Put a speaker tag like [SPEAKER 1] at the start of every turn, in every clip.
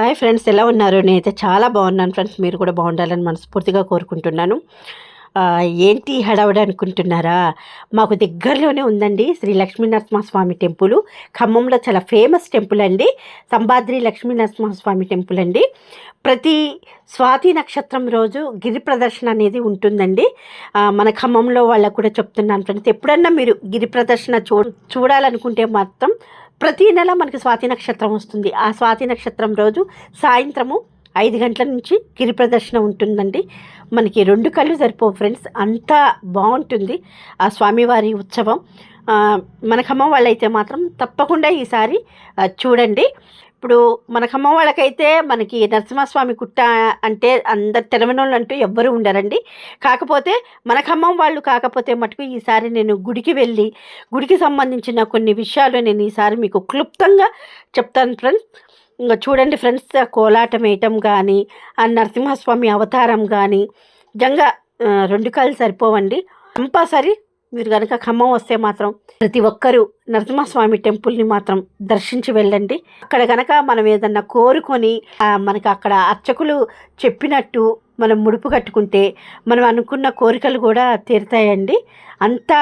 [SPEAKER 1] Hi friends, ఎలా ఉన్నారు? నేనైతే చాలా బాగున్నాను ఫ్రెండ్స్. మీరు కూడా బాగుండాలని మనస్ఫూర్తిగా కోరుకుంటున్నాను. ఏంటి హడావిడి అనుకుంటున్నారా? మాకు దగ్గరలోనే ఉందండి శ్రీ లక్ష్మీనరసింహస్వామి టెంపుల్. ఖమ్మంలో చాలా ఫేమస్ టెంపుల్ అండి. సంబాద్రి లక్ష్మీనరసింహస్వామి టెంపుల్ అండి. ప్రతి స్వాతి నక్షత్రం రోజు గిరి ప్రదర్శన అనేది ఉంటుందండి. మన ఖమ్మంలో వాళ్ళకు కూడా చెప్తున్నాను ఫ్రెండ్స్, ఎప్పుడన్నా మీరు గిరి ప్రదర్శన చూడాలనుకుంటే మాత్రం ప్రతి నెల మనకి స్వాతి నక్షత్రం వస్తుంది. ఆ స్వాతి నక్షత్రం రోజు సాయంత్రము 5 గంటల నుంచి గిరి ప్రదర్శన ఉంటుందండి. మనకి 2 కళ్ళు సరిపోవు ఫ్రెండ్స్, అంతా బాగుంటుంది ఆ స్వామివారి ఉత్సవం. మన ఖమ్మం వాళ్ళైతే మాత్రం తప్పకుండా ఈసారి చూడండి. ఇప్పుడు మన ఖమ్మం వాళ్ళకైతే మనకి నరసింహస్వామి గుట్ట అంటే అందరు తెలవనోళ్ళు అంటూ ఎవ్వరూ ఉండరండి. కాకపోతే మన ఖమ్మం వాళ్ళు కాకపోతే మటుకు ఈసారి నేను గుడికి వెళ్ళి గుడికి సంబంధించిన కొన్ని విషయాలు నేను ఈసారి మీకు క్లుప్తంగా చెప్తాను ఫ్రెండ్స్. ఇంకా చూడండి ఫ్రెండ్స్, కోలాటం వేయటం కానీ, ఆ నరసింహస్వామి అవతారం కానీ నిజంగా 2 కళ్ళు సరిపోవండి. కంపల్సరీ మీరు కనుక ఖమ్మం వస్తే మాత్రం ప్రతి ఒక్కరూ నరసింహస్వామి టెంపుల్ని మాత్రం దర్శించి వెళ్ళండి. అక్కడ కనుక మనం ఏదన్నా కోరుకొని మనకి అక్కడ అర్చకులు చెప్పినట్టు మనం ముడుపు కట్టుకుంటే మనం అనుకున్న కోరికలు కూడా తీరుతాయండి. అంతా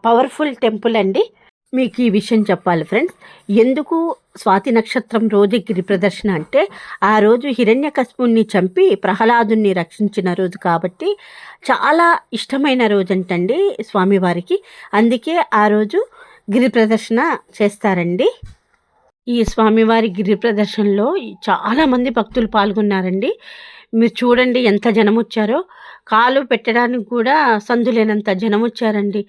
[SPEAKER 1] పవర్ఫుల్ టెంపుల్ అండి. మీకు ఈ విషయం చెప్పాలి ఫ్రెండ్స్. ఎందుకు స్వాతి నక్షత్రం రోజు గిరి ప్రదర్శన అంటే, ఆ రోజు హిరణ్యకశిపుణ్ణి చంపి ప్రహ్లాదుని రక్షించిన రోజు కాబట్టి చాలా ఇష్టమైన రోజు అంటండి స్వామివారికి. అందుకే ఆ రోజు గిరి ప్రదర్శన చేస్తారండి. ఈ స్వామివారి గిరి ప్రదర్శనలో చాలామంది భక్తులు పాల్గొన్నారండి. మీరు చూడండి ఎంత జనం వచ్చారో. కాలు పెట్టడానికి కూడా సందులేనంత జనం వచ్చారండి.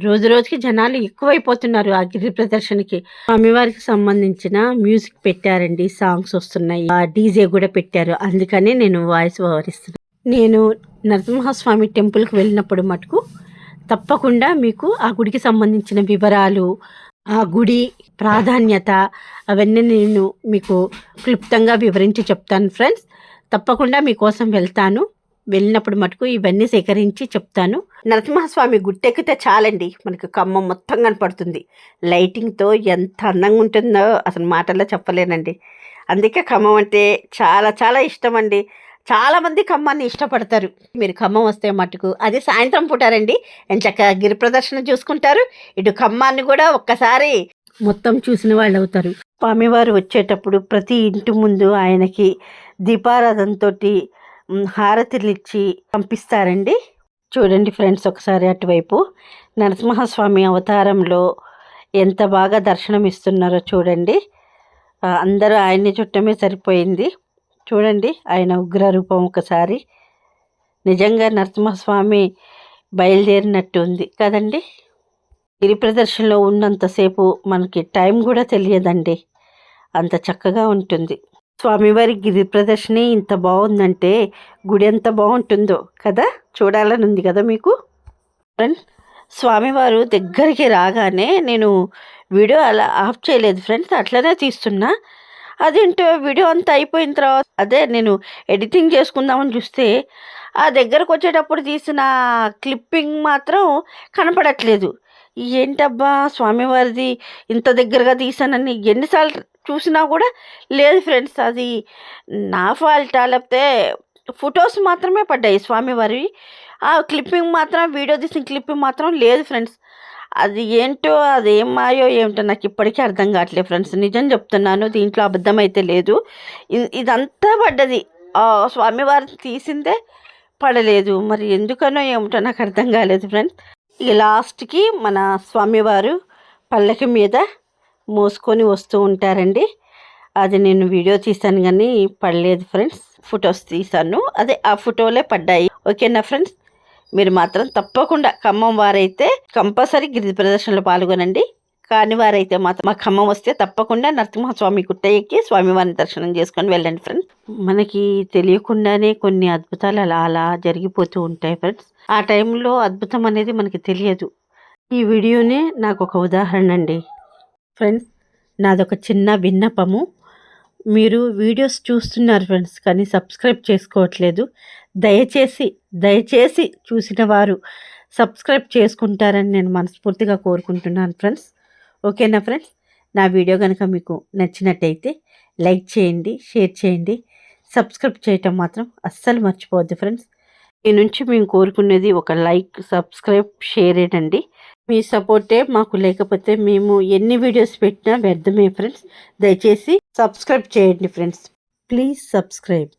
[SPEAKER 1] రోజు రోజుకి జనాలు ఎక్కువైపోతున్నారు ఆ గిరి ప్రదర్శనకి. స్వామివారికి సంబంధించిన మ్యూజిక్ పెట్టారండి, సాంగ్స్ వస్తున్నాయి, డీజే కూడా పెట్టారు. అందుకని నేను వాయిస్ ఓవర్ ఇస్తున్నాను. నేను నరసింహస్వామి టెంపుల్కి వెళ్ళినప్పుడు మటుకు తప్పకుండా మీకు ఆ గుడికి సంబంధించిన వివరాలు, ఆ గుడి ప్రాధాన్యత అవన్నీ నేను మీకు క్లుప్తంగా వివరించి చెప్తాను ఫ్రెండ్స్. తప్పకుండా మీకోసం వెళ్తాను. వెళ్ళినప్పుడు మటుకు ఇవన్నీ సేకరించి చెప్తాను. నరసింహస్వామి గుట్టెక్కితే చాలండి మనకు ఖమ్మం మొత్తం కనపడుతుంది. లైటింగ్తో ఎంత అందంగా ఉంటుందో అసలు మాటల్లో చెప్పలేనండి. అందుకే ఖమ్మం అంటే చాలా చాలా ఇష్టం అండి. చాలామంది ఖమ్మాన్ని ఇష్టపడతారు. మీరు ఖమ్మం వస్తే మటుకు అది సాయంత్రం పూటారండి, ఎంచక్క గిరి ప్రదర్శన చూసుకుంటారు, ఇటు ఖమ్మాన్ని కూడా ఒక్కసారి మొత్తం చూసిన వాళ్ళు అవుతారు. స్వామివారు వచ్చేటప్పుడు ప్రతి ఇంటి ముందు ఆయనకి దీపారాధనతో హారతిలు ఇచ్చి పంపిస్తారండి. చూడండి ఫ్రెండ్స్, ఒకసారి అటువైపు నరసింహస్వామి అవతారంలో ఎంత బాగా దర్శనం ఇస్తున్నారో చూడండి. అందరూ ఆయన్ని చుట్టమే సరిపోయింది. చూడండి ఆయన ఉగ్రరూపం ఒకసారి. నిజంగా నరసింహస్వామి బయలుదేరినట్టు ఉంది కదండి. గిరి ప్రదర్శనలో ఉన్నంతసేపు మనకి టైం కూడా తెలియదండి, అంత చక్కగా ఉంటుంది. స్వామివారి గిరి ప్రదర్శన ఇంత బాగుందంటే గుడి ఎంత బాగుంటుందో కదా, చూడాలని ఉంది కదా మీకు ఫ్రెండ్స్. స్వామివారు దగ్గరికి రాగానే నేను వీడియో అలా ఆఫ్ చేయలేదు ఫ్రెండ్స్, అట్లనే తీస్తున్నా. అదేంటో వీడియో అంతా అయిపోయిన తర్వాత అదే నేను ఎడిటింగ్ చేసుకుందామని చూస్తే ఆ దగ్గరకు వచ్చేటప్పుడు తీసిన క్లిప్పింగ్ మాత్రం కనపడట్లేదు. ఏంటబ్బా స్వామివారిది ఇంత దగ్గరగా తీసానని ఎన్నిసార్లు చూసినా కూడా లేదు ఫ్రెండ్స్. అది నా ఫాల్టా లేకపోతే ఫొటోస్ మాత్రమే పడ్డాయి స్వామివారివి, ఆ క్లిప్పింగ్ మాత్రం, వీడియో తీసిన క్లిప్పింగ్ మాత్రం లేదు ఫ్రెండ్స్. అది ఏంటో, అది ఏం మాయో ఏమిటో నాకు ఇప్పటికీ అర్థం కావట్లేదు ఫ్రెండ్స్. నిజం చెప్తున్నాను, దీంట్లో అబద్ధం అయితే లేదు. ఇదంతా పడ్డది, స్వామివారిని తీసిందే పడలేదు. మరి ఎందుకనో ఏమిటో నాకు అర్థం కాలేదు ఫ్రెండ్స్. ఈ లాస్ట్కి మన స్వామివారు పల్లకి మీద మోసుకొని వస్తూ ఉంటారండి. అది నేను వీడియో తీసాను కానీ పడలేదు ఫ్రెండ్స్, ఫొటోస్ తీసాను, అదే ఆ ఫోటోలే పడ్డాయి. ఓకేనా ఫ్రెండ్స్, మీరు మాత్రం తప్పకుండా ఖమ్మం వారైతే కంపల్సరీ గిరి ప్రదర్శనలో పాల్గొనండి. కాని వారైతే మాత్రం మా ఖమ్మం వస్తే తప్పకుండా నరసింహస్వామి గుట్ట ఎక్కి స్వామివారిని దర్శనం చేసుకొని వెళ్ళండి ఫ్రెండ్స్. మనకి తెలియకుండానే కొన్ని అద్భుతాలు అలా అలా జరిగిపోతూ ఉంటాయి ఫ్రెండ్స్. ఆ టైంలో అద్భుతం అనేది మనకి తెలియదు. ఈ వీడియోనే నాకు ఒక ఉదాహరణ అండి ఫ్రెండ్స్. నాదొక చిన్న విన్నపము, మీరు వీడియోస్ చూస్తున్నారు ఫ్రెండ్స్ కానీ సబ్స్క్రైబ్ చేసుకోవట్లేదు. దయచేసి దయచేసి చూసిన వారు సబ్స్క్రైబ్ చేసుకుంటారని నేను మనస్ఫూర్తిగా కోరుకుంటున్నాను ఫ్రెండ్స్. ఓకేనా ఫ్రెండ్స్, నా వీడియో కనుక మీకు నచ్చినట్టయితే లైక్ చేయండి, షేర్ చేయండి, సబ్స్క్రైబ్ చేయటం మాత్రం అస్సలు మర్చిపోవద్దు ఫ్రెండ్స్. మీ నుంచి మేము కోరుకునేది ఒక లైక్, సబ్స్క్రైబ్, షేరేనండి. మీ సపోర్టే మాకు, లేకపోతే మేము ఎన్ని వీడియోస్ పెట్టినా వ్యర్థమే ఫ్రెండ్స్. దయచేసి సబ్స్క్రైబ్ చేయండి ఫ్రెండ్స్. Please subscribe.